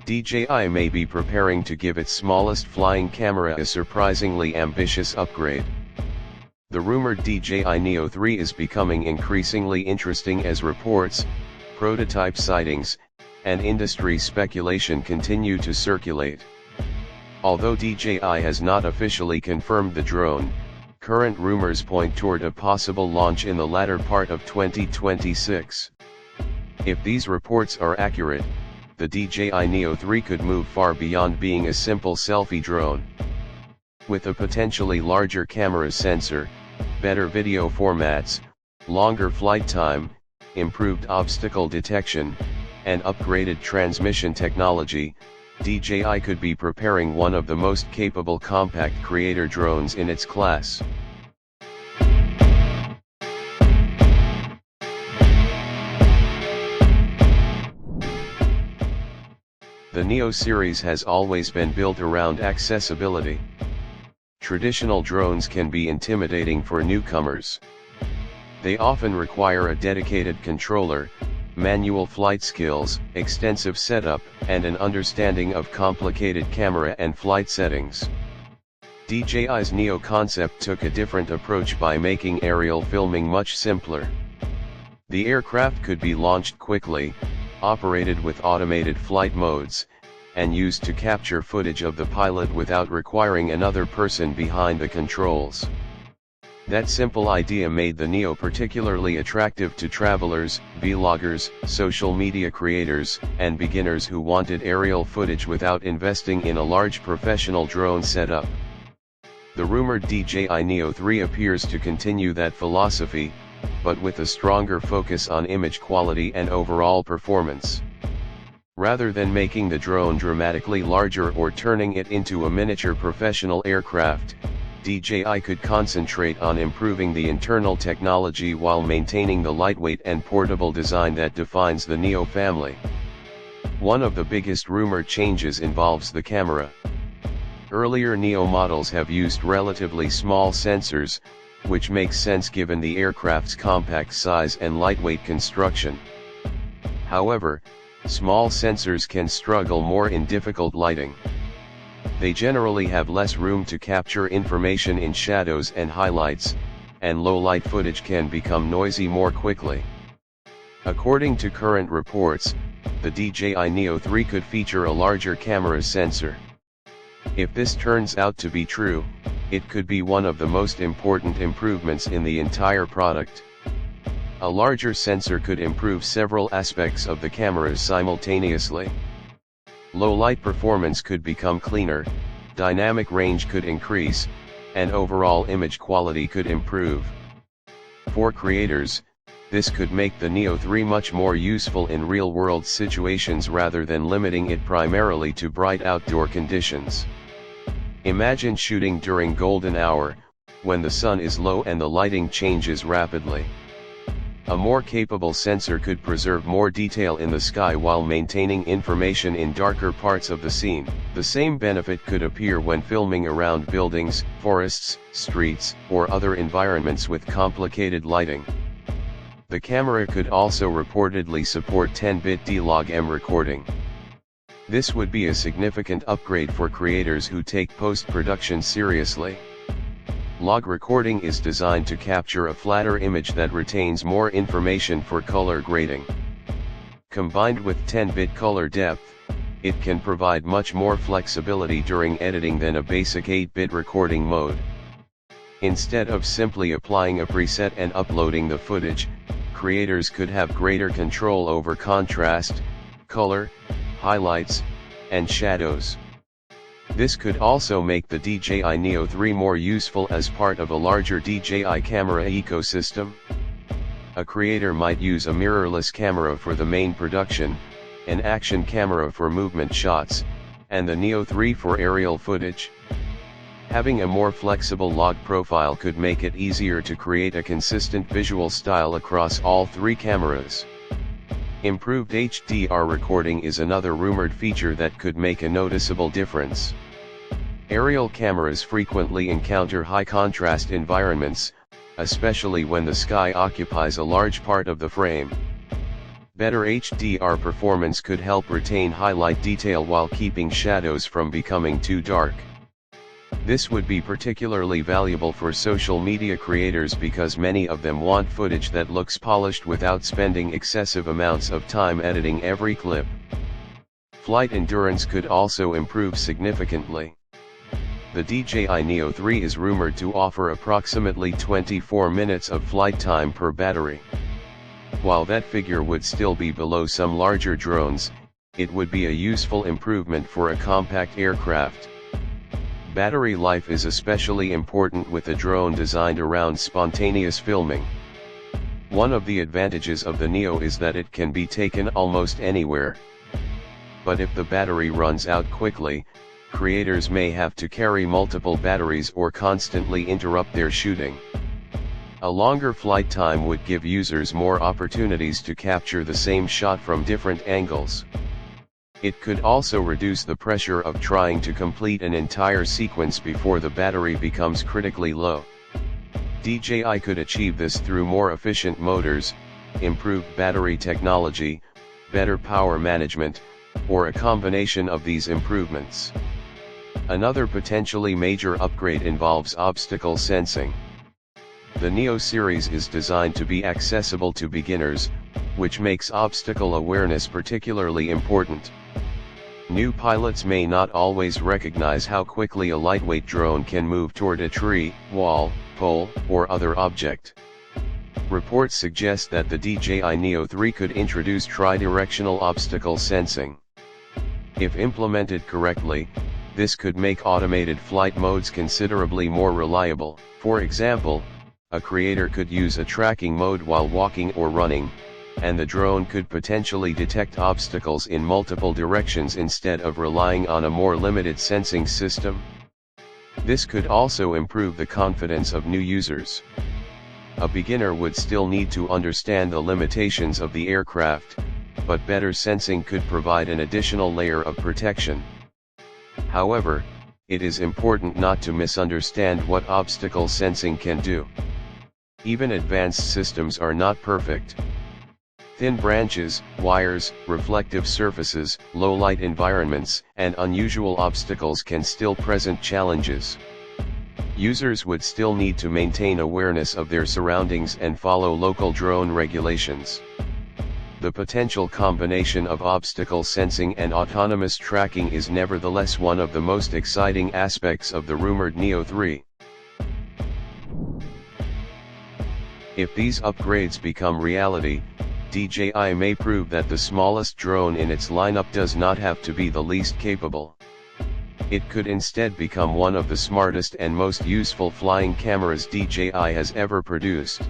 DJI may be preparing to give its smallest flying camera a surprisingly ambitious upgrade. The rumored DJI Neo 3 is becoming increasingly interesting as reports, prototype sightings, and industry speculation continue to circulate. Although DJI has not officially confirmed the drone, current rumors point toward a possible launch in the latter part of 2026. If these reports are accurate, the DJI Neo 3 could move far beyond being a simple selfie drone. With a potentially larger camera sensor, better video formats, longer flight time, improved obstacle detection, and upgraded transmission technology, DJI could be preparing one of the most capable compact creator drones in its class. The Neo series has always been built around accessibility. Traditional drones can be intimidating for newcomers. They often require a dedicated controller, manual flight skills, extensive setup, and an understanding of complicated camera and flight settings. DJI's Neo concept took a different approach by making aerial filming much simpler. The aircraft could be launched quickly, operated with automated flight modes, and used to capture footage of the pilot without requiring another person behind the controls. That simple idea made the Neo particularly attractive to travelers, vloggers, social media creators, and beginners who wanted aerial footage without investing in a large professional drone setup. The rumored DJI Neo 3 appears to continue that philosophy, but with a stronger focus on image quality and overall performance. Rather than making the drone dramatically larger or turning it into a miniature professional aircraft, DJI could concentrate on improving the internal technology while maintaining the lightweight and portable design that defines the Neo family. One of the biggest rumored changes involves the camera. Earlier Neo models have used relatively small sensors, which makes sense given the aircraft's compact size and lightweight construction. However, small sensors can struggle more in difficult lighting. They generally have less room to capture information in shadows and highlights, and low-light footage can become noisy more quickly. According to current reports, the DJI Neo 3 could feature a larger camera sensor. If this turns out to be true, it could be one of the most important improvements in the entire product. A larger sensor could improve several aspects of the cameras simultaneously. Low-light performance could become cleaner, dynamic range could increase, and overall image quality could improve. For creators, this could make the Neo 3 much more useful in real-world situations rather than limiting it primarily to bright outdoor conditions. Imagine shooting during golden hour, when the sun is low and the lighting changes rapidly. A more capable sensor could preserve more detail in the sky while maintaining information in darker parts of the scene. The same benefit could appear when filming around buildings, forests, streets, or other environments with complicated lighting. The camera could also reportedly support 10-bit D-Log-M recording. This would be a significant upgrade for creators who take post-production seriously. Log recording is designed to capture a flatter image that retains more information for color grading. Combined with 10-bit color depth, it can provide much more flexibility during editing than a basic 8-bit recording mode. Instead of simply applying a preset and uploading the footage, creators could have greater control over contrast, color, highlights, and shadows. This could also make the DJI Neo 3 more useful as part of a larger DJI camera ecosystem. A creator might use a mirrorless camera for the main production, an action camera for movement shots, and the Neo 3 for aerial footage. Having a more flexible log profile could make it easier to create a consistent visual style across all three cameras. Improved HDR recording is another rumored feature that could make a noticeable difference. Aerial cameras frequently encounter high-contrast environments, especially when the sky occupies a large part of the frame. Better HDR performance could help retain highlight detail while keeping shadows from becoming too dark. This would be particularly valuable for social media creators because many of them want footage that looks polished without spending excessive amounts of time editing every clip. Flight endurance could also improve significantly. The DJI Neo 3 is rumored to offer approximately 24 minutes of flight time per battery. While that figure would still be below some larger drones, it would be a useful improvement for a compact aircraft. Battery life is especially important with a drone designed around spontaneous filming. One of the advantages of the Neo is that it can be taken almost anywhere. But if the battery runs out quickly, creators may have to carry multiple batteries or constantly interrupt their shooting. A longer flight time would give users more opportunities to capture the same shot from different angles. It could also reduce the pressure of trying to complete an entire sequence before the battery becomes critically low. DJI could achieve this through more efficient motors, improved battery technology, better power management, or a combination of these improvements. Another potentially major upgrade involves obstacle sensing. The Neo series is designed to be accessible to beginners, which makes obstacle awareness particularly important. New pilots may not always recognize how quickly a lightweight drone can move toward a tree, wall, pole, or other object. Reports suggest that the DJI Neo 3 could introduce tri-directional obstacle sensing. If implemented correctly, this could make automated flight modes considerably more reliable. For example, a creator could use a tracking mode while walking or running, and the drone could potentially detect obstacles in multiple directions instead of relying on a more limited sensing system. This could also improve the confidence of new users. A beginner would still need to understand the limitations of the aircraft, but better sensing could provide an additional layer of protection. However, it is important not to misunderstand what obstacle sensing can do. Even advanced systems are not perfect. Thin branches, wires, reflective surfaces, low-light environments, and unusual obstacles can still present challenges. Users would still need to maintain awareness of their surroundings and follow local drone regulations. The potential combination of obstacle sensing and autonomous tracking is nevertheless one of the most exciting aspects of the rumored Neo 3. If these upgrades become reality, DJI may prove that the smallest drone in its lineup does not have to be the least capable. It could instead become one of the smartest and most useful flying cameras DJI has ever produced.